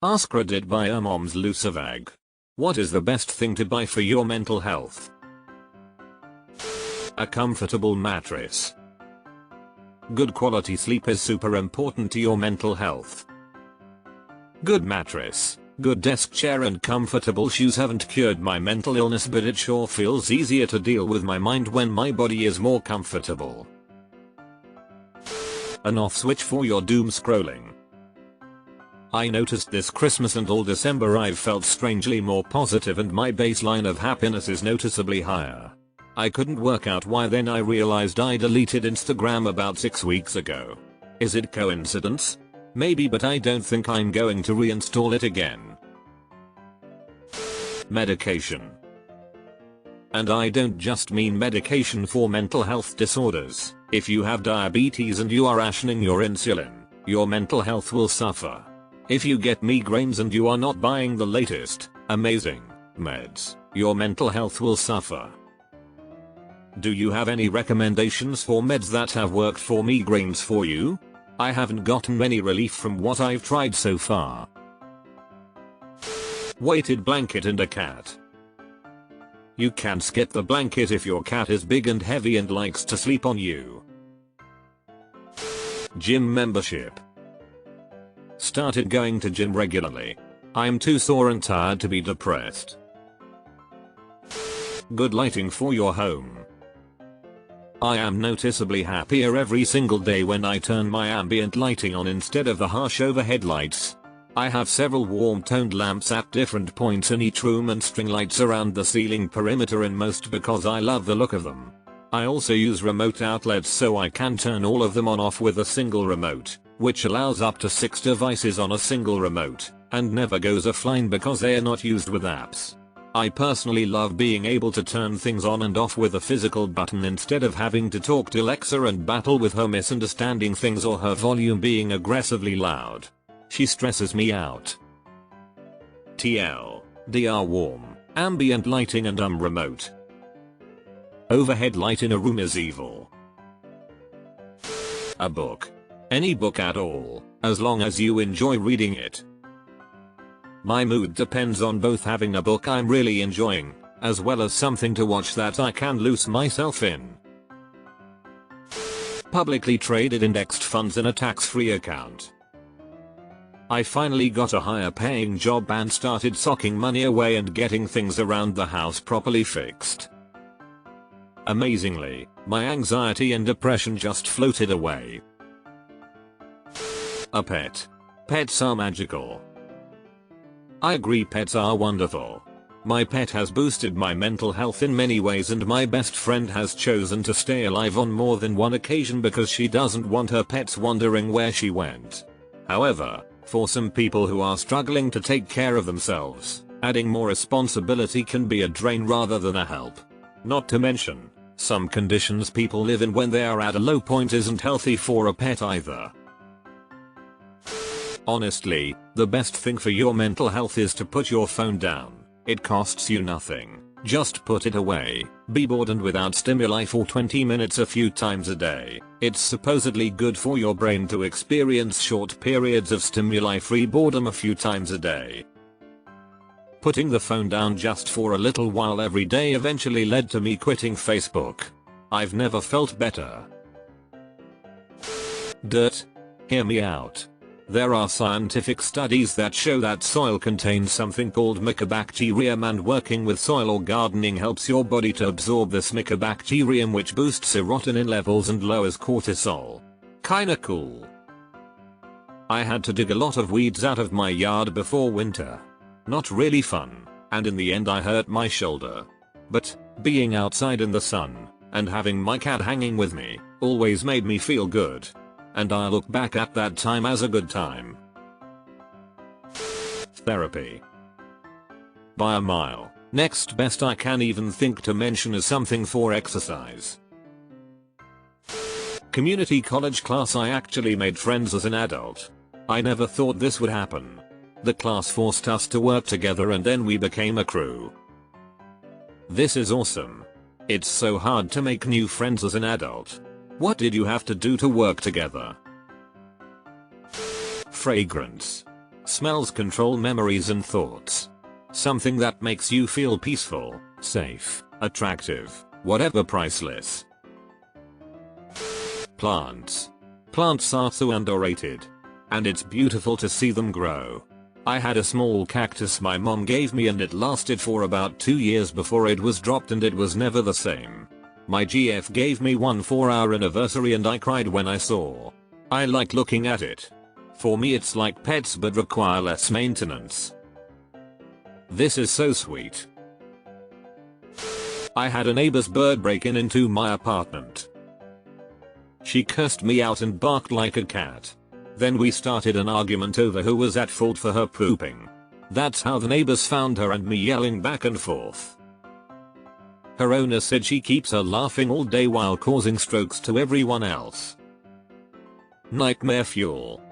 AskReddit by Mom's Lucivag. What is the best thing to buy for your mental health? A comfortable mattress. Good quality sleep is super important to your mental health. Good mattress, good desk chair and comfortable shoes haven't cured my mental illness, but it sure feels easier to deal with my mind when my body is more comfortable. An off switch for your doom scrolling. I noticed this Christmas and all December I've felt strangely more positive and my baseline of happiness is noticeably higher. I couldn't work out why, then I realized I deleted Instagram about 6 weeks ago. Is it coincidence? Maybe, but I don't think I'm going to reinstall it again. Medication. And I don't just mean medication for mental health disorders. If you have diabetes and you are rationing your insulin, your mental health will suffer. If you get migraines and you are not buying the latest, amazing meds, your mental health will suffer. Do you have any recommendations for meds that have worked for migraines for you? I haven't gotten any relief from what I've tried so far. Weighted blanket and a cat. You can skip the blanket if your cat is big and heavy and likes to sleep on you. Gym membership. Started going to gym regularly. I'm too sore and tired to be depressed. Good lighting for your home. I am noticeably happier every single day when I turn my ambient lighting on instead of the harsh overhead lights. I have several warm toned lamps at different points in each room and string lights around the ceiling perimeter in most because I love the look of them. I also use remote outlets so I can turn all of them on off with a single remote, which allows up to 6 devices on a single remote, and never goes offline because they are not used with apps. I personally love being able to turn things on and off with a physical button instead of having to talk to Alexa and battle with her misunderstanding things or her volume being aggressively loud. She stresses me out. TLDR warm, ambient lighting and remote. Overhead light in a room is evil. A book. Any book at all, as long as you enjoy reading it. My mood depends on both having a book I'm really enjoying, as well as something to watch that I can lose myself in. Publicly traded indexed funds in a tax-free account. I finally got a higher paying job and started socking money away and getting things around the house properly fixed. Amazingly, my anxiety and depression just floated away. A pet. Pets are magical. I agree, pets are wonderful. My pet has boosted my mental health in many ways, and my best friend has chosen to stay alive on more than one occasion because she doesn't want her pets wondering where she went. However, for some people who are struggling to take care of themselves, adding more responsibility can be a drain rather than a help. Not to mention, some conditions people live in when they are at a low point isn't healthy for a pet either. Honestly, the best thing for your mental health is to put your phone down. It costs you nothing. Just put it away, be bored and without stimuli for 20 minutes a few times a day. It's supposedly good for your brain to experience short periods of stimuli-free boredom a few times a day. Putting the phone down just for a little while every day eventually led to me quitting Facebook. I've never felt better. Dirt. Hear me out. There are scientific studies that show that soil contains something called mycobacterium, and working with soil or gardening helps your body to absorb this mycobacterium, which boosts serotonin levels and lowers cortisol. Kinda cool. I had to dig a lot of weeds out of my yard before winter. Not really fun, and in the end I hurt my shoulder. But, being outside in the sun, and having my cat hanging with me, always made me feel good. And I look back at that time as a good time. Therapy. By a mile. Next best I can even think to mention is something for exercise. Community college class. I actually made friends as an adult. I never thought this would happen. The class forced us to work together and then we became a crew. This is awesome. It's so hard to make new friends as an adult. What did you have to do to work together? Fragrance. Smells control memories and thoughts. Something that makes you feel peaceful, safe, attractive, whatever, priceless. Plants. Plants are so underrated. And it's beautiful to see them grow. I had a small cactus my mom gave me and it lasted for about 2 years before it was dropped and it was never the same. My GF gave me one for our anniversary and I cried when I saw. I like looking at it. For me it's like pets but require less maintenance. This is so sweet. I had a neighbor's bird break into my apartment. She cursed me out and barked like a cat. Then we started an argument over who was at fault for her pooping. That's how the neighbors found her and me yelling back and forth. Her owner said she keeps her laughing all day while causing strokes to everyone else. Nightmare fuel.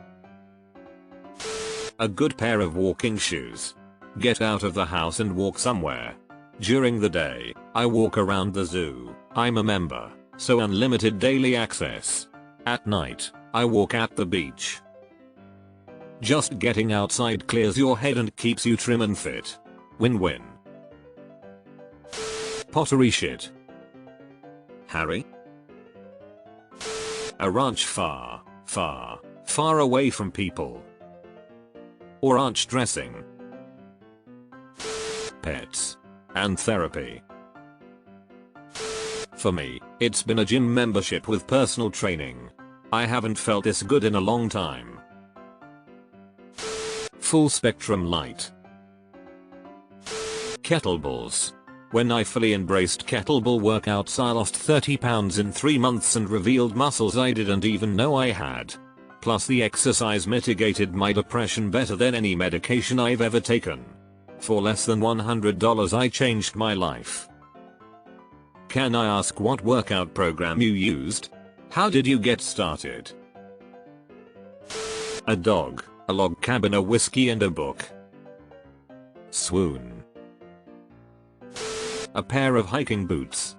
A good pair of walking shoes. Get out of the house and walk somewhere. During the day, I walk around the zoo. I'm a member, so unlimited daily access. At night, I walk at the beach. Just getting outside clears your head and keeps you trim and fit. Win-win. Pottery shit. Harry? A ranch far, far, far away from people. Or ranch dressing. Pets. And therapy. For me, it's been a gym membership with personal training. I haven't felt this good in a long time. Full spectrum light. Kettlebells. When I fully embraced kettlebell workouts I lost 30 pounds in 3 months and revealed muscles I didn't even know I had. Plus the exercise mitigated my depression better than any medication I've ever taken. For less than $100 I changed my life. Can I ask what workout program you used? How did you get started? A dog, a log cabin, a whiskey and a book. Swoon. A pair of hiking boots.